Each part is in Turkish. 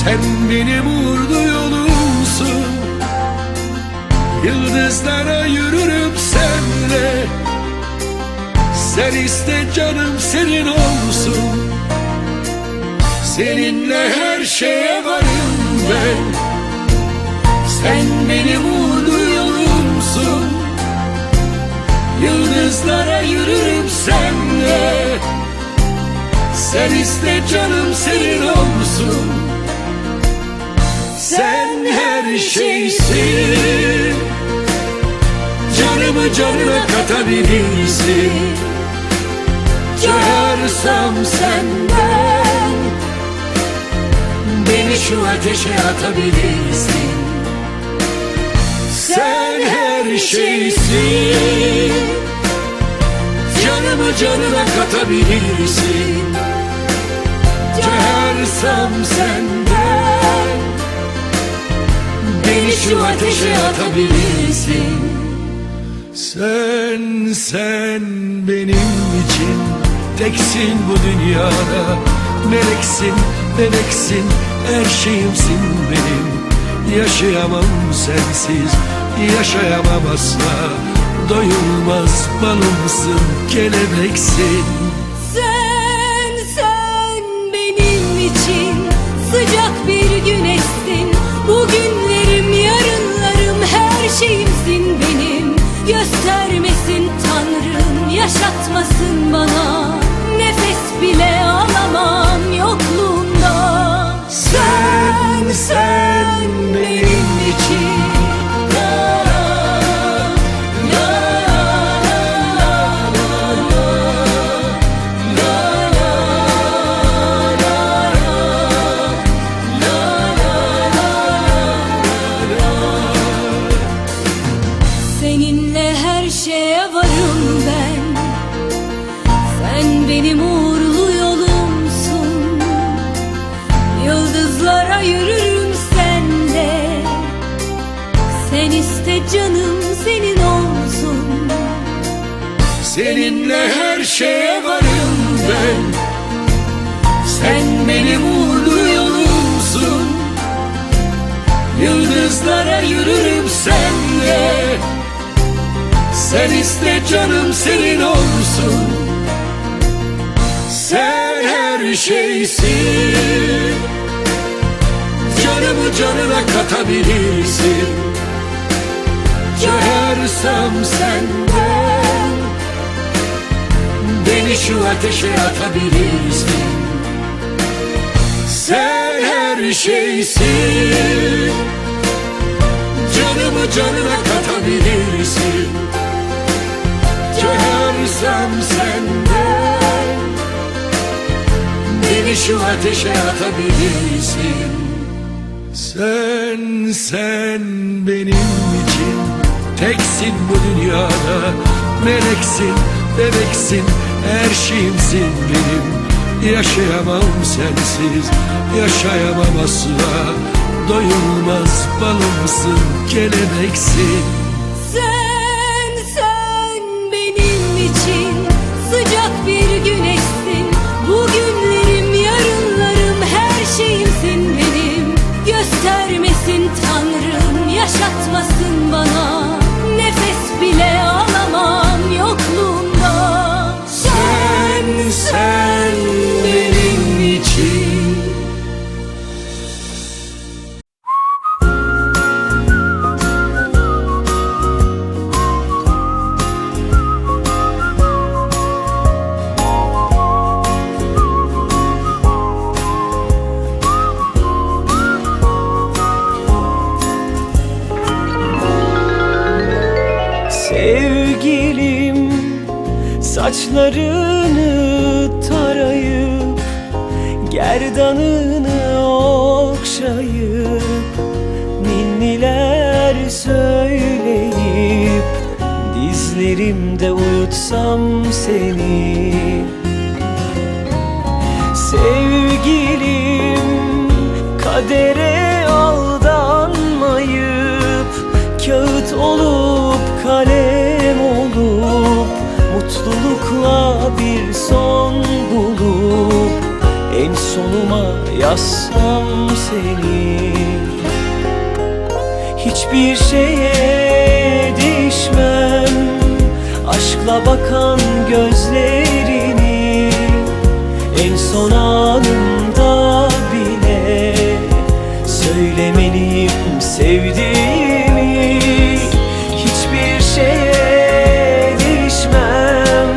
Sen benim uğurlu yolumsun, yıldızlara yürürüm senle. Sen iste canım senin olsun, seninle her şeye varım ben. Sen benim uğurlu yolumsun, yıldızlara yürürüm senle. Sen iste canım senin olsun, sen her şeysin. Canımı canına katabilirsin, çağırsam senden beni şu ateşe atabilirsin. Sen her şeysin. Canımı canına katabilirsin, çağırsam senden beni şu ateşe atabilirsin. Sen benim için teksin bu dünyada. Meleksin, bebeksin, her şeyimsin benim. Yaşayamam sensiz, yaşayamam asla. Doyulmaz balımsın, kelebeksin. Sen benim için sıcak bir güneşsin. Bugünlerim, yarınlarım, her şeyimsin benim. Göstermesin Tanrım, yaşatmasın bana. Nefes bile alamam yokluğunda. Sen benim için. Seninle her şeye varım ben. Sen benim uğurlu yolumsun, yıldızlara yürürüm senle. Sen iste canım senin olsun, Seninle her şeye varım ben. Sen benim uğurlu yolumsun, yıldızlara yürürüm senle. Sen iste canım senin olsun, sen her şeysin. Canımı canına katabilirsin, çağırsam senden beni şu ateşe atabilirsin. Sen her şeysin. Canımı canına katabilirsin, çağırsam senden beni şu ateşe atabilirsin. Sen benim için teksin bu dünyada. Meleksin, bebeksin, her şeyimsin benim. Yaşayamam sensiz, yaşayamam asla. Doyulmaz balımsın, kelebeksin. Sen benim için sıcak bir güneşsin. Bugünlerim, yarınlarım, her şeyimsin benim. Göstermesin Tanrım, yaşatmasın bana. Nefes bile alamam yokluğunda. Sen benim için. Sevgilim, saçlarını tarayıp gerdanını okşayıp ninniler söyleyip dizlerimde uyutsam seni. Sevgilim, kadere aldanmayıp kağıt olup kalem olup mutlulukla bir son bulup en soluma yazsam seni. Hiçbir şeye değişmem aşkla bakan gözlerini. En son anımda bile söylemeliyim sevdiğimi. Hiçbir şeye değişmem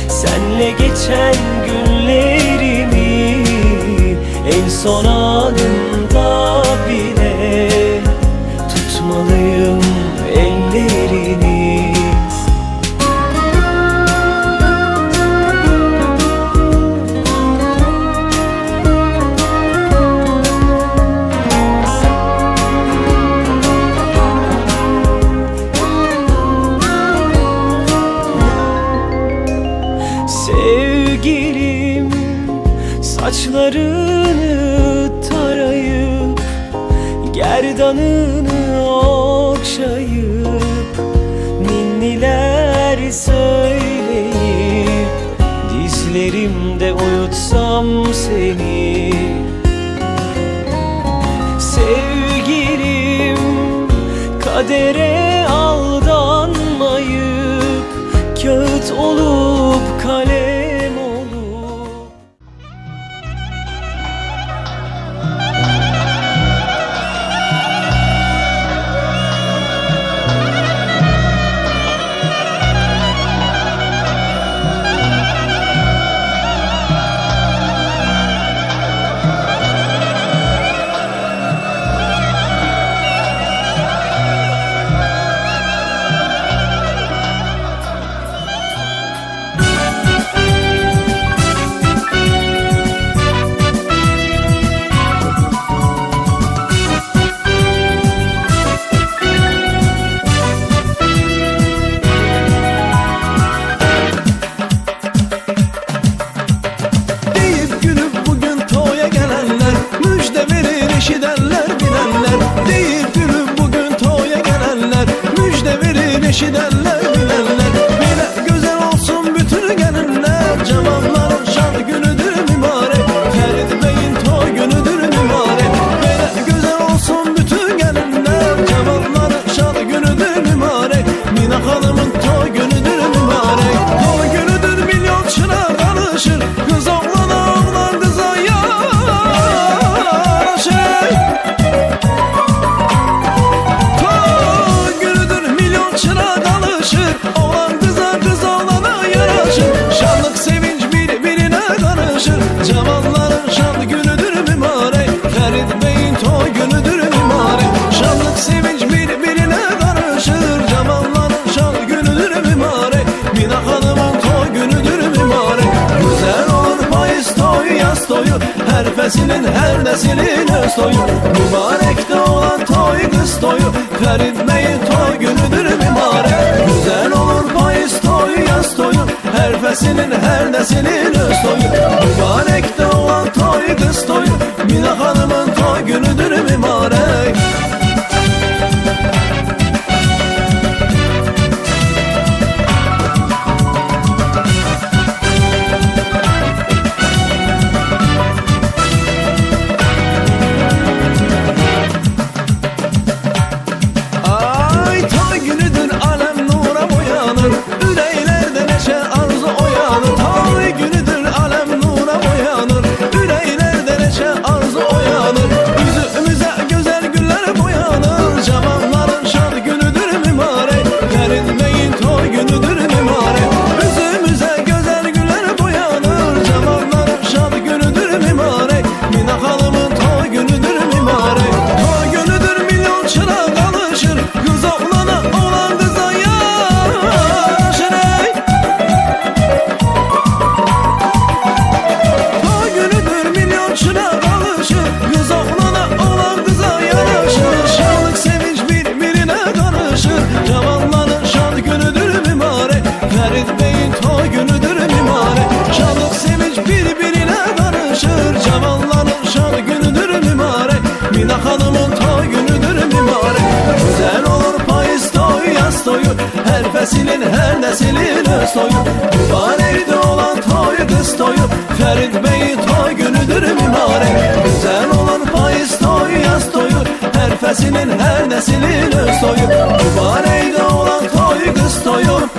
senle geçen günlerimi. En son anımda bile tutmalıyım ellerini. Sevgilim, saçlarını tarayıp gerdanını okşayıp ninniler söyleyip dizlerimde uyutsam seni. Sevgilim, kadere aldanmayıp kağıt olup kalem olup. Eşidenler bilenler bile güzel olsun bütün gelinler. Cavanların şan günüdür mübarek, Ferit Bey'in toy günüdür mübarek. Bile güzel olsun bütün gelinler. Cavanların şan günüdür mübarek, Mina Hanım'ın toy günüdür mübarek. Toy günüdür milyon çınar danışır, kız oğlana oğlan kıza yaraşır. Oğlan kıza, kız oğlana yaraşır. Şanlık sevinç birbirine karışır. Cavanların şanlı günüdür mübarek, Ferit Bey'in toy günüdür mübarek. Şanlık sevinç birbirine karışır. Cavanların şanlı günüdür mübarek, Mina Hanım'ın toy günüdür mübarek. Güzel olur payız toyu, yaz toyu, her feslin her neslin öz toyu. Mübarekte olan toy kız toyu, Ferit Bey'in toy günüdür mübarek. Güzel olur payız toyu, yaz toyu, her feslin her neslin öz toyu. Mübarekte olan toy kız toyu, Mina Hanım'ın toy günüdür mübarek. neslin her neslin öz toyu. Mübarekte olan toy kız toyu, Ferit Bey'in toy günüdür günüdür mimare. Güzel olur payız toy yaz toyu, her feslinin her neslin öz toyu. Mübareyde olan toy kız toyu.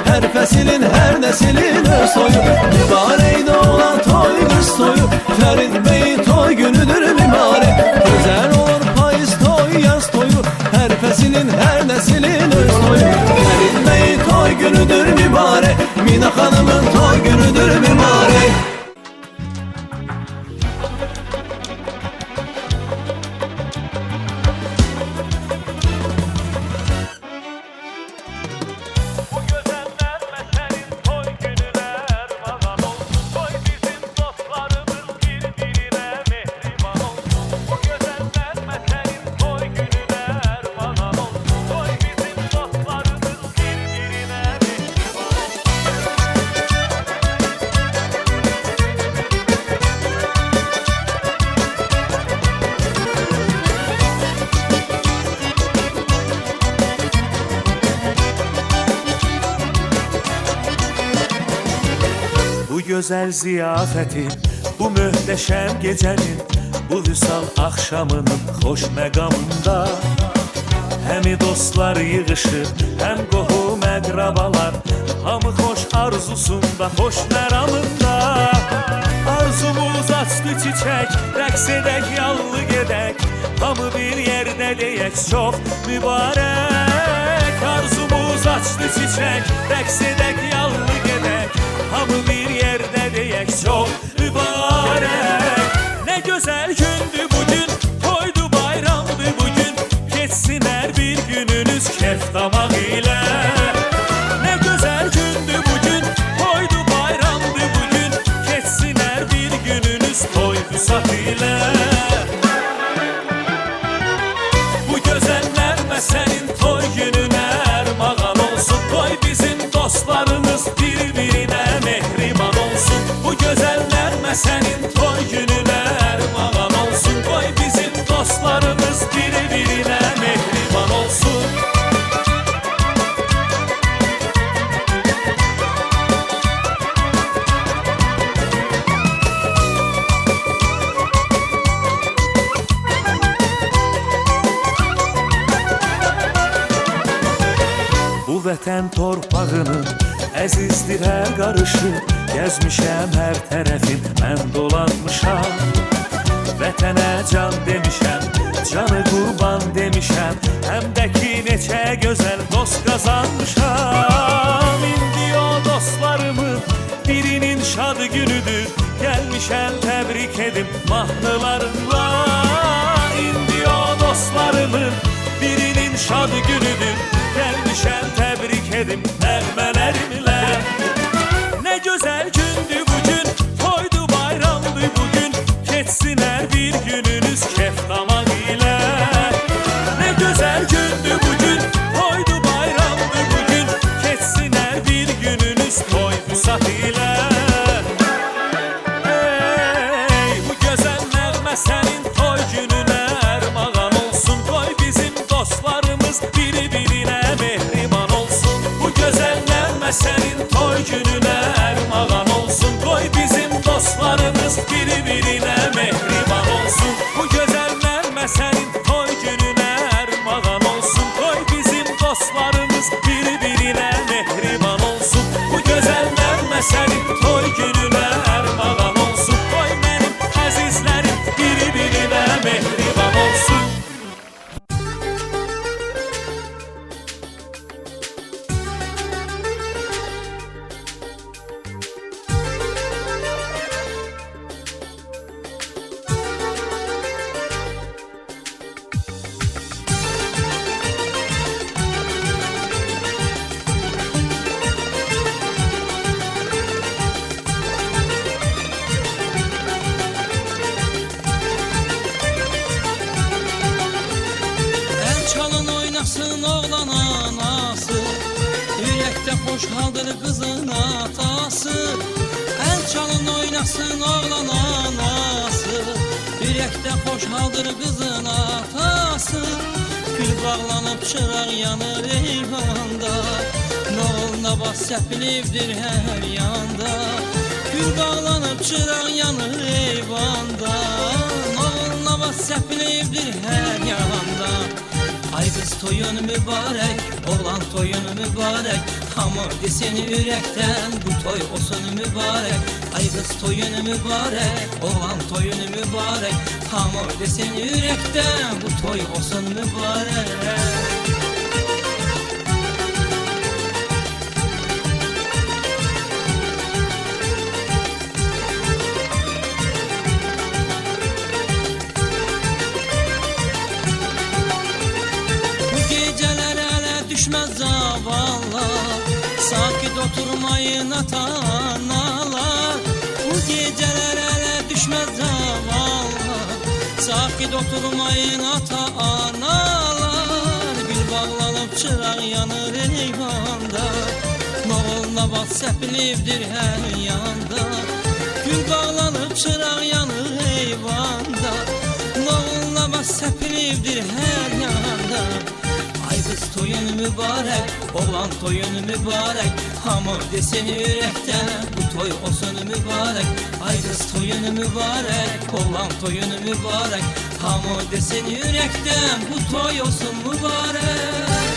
Her feslin her neslin öz toyu. Mübareyde olan toy kız toyu, Ferit Bey'in toy günüdür mimare. Güzel olur payız toy yaz toyu, her feslin her neslin öz toyu. Ferit Bey'in toy günüdür mimare, Mina Hanım'ın toy günüdür mimare. Bu güzel ziyafetin, bu möhteşem gecenin, bu vüsal akşamının hoş məqamında Hem dostlar yığışır, hem qohum əqrabalar, hamı xoş arzusunda, xoş məramında. Arzumuz açdı çiçək, rəqs edək, yallı gedək, hamı bir yerdə deyək, çox mübarək. Arzumuz açdı çiçək, rəqs edək, yallı gedək, hamı bir yerdə deyək, çox mübarək. Nə gözəl gündür bugün, toydu bayramdı bugün, keçsin hər bir gününüz kef damaq ilə. Nə gözəl gündür bugün, toydu bayramdı bugün, keçsin hər bir gününüz toy vüsat ilə. Bu gözəl nəğmə sənin toy gününə ərmağan olsun, toy bizim dostlarımız bir-birinə mehriban olsun. Bu gözəl nəğmə sənin toy gününə ərmağan olsun, toy bizim dostlarımız bir-birinə mehriban olsun. Bu vətən torpağının əzizdir hər qarışı, gəzmişəm hər tərəfin, mən dolanmışam. Vətənə can demişəm, canı qurban demişəm, həm də ki neçə gözəl dost qazanmışam. İndi o dostlarımın birinin şadı günüdür, gəlmişəm təbrik edim mahnılarımla. İndi o dostlarımın birinin şadı günüdür, gəlmişəm təbrik edim nəğmələrimlə. Nə gözəl gündür bugün, toydu bayramdı bugün, keçsin hər bir gününüz kef damaq ilə. Nə gözəl gündür bugün, toydu bayramdı bugün, keçsin hər bir gününüz toy vüsat ilə. Ey bu gözəl nəğmə sən haldır kızın atası, el çalın oynasın oğlan anası. Yürekte hoş haldır kızın atası, gül bağlanıp çıraq yanır eyvanda. Noluna bas səpilibdir hər yanda, gül bağlanıp çıraq yanır eyvanda. Noluna bas səpilibdir hər yanda. Ay kız toyun mübarek, oğlan toyun mübarek, hamı desin yürekten bu toy olsun mübarek. Ay kız toyun mübarek, oğlan toyun mübarek, hamı desin yürekten bu toy olsun mübarek. Düşmez zavallar, sakit oturmayın ata-analar. Bu geceler ele düşmez zavallar, sakit oturmayın ata-analar. Gül bağlanıp çıraq yanır eyvanda, noğuluna bak səpilibdir hər yanda. Gül bağlanıp çıraq yanır eyvanda, noğuluna bak səpilibdir hər yanda. Ay kız toyun mübarek, oğlan toyun mübarek, hamı desin yürekten bu toy olsun mübarek. Ay kız toyun mübarek, oğlan toyun mübarek, hamı desin yürekten bu toy olsun mübarek.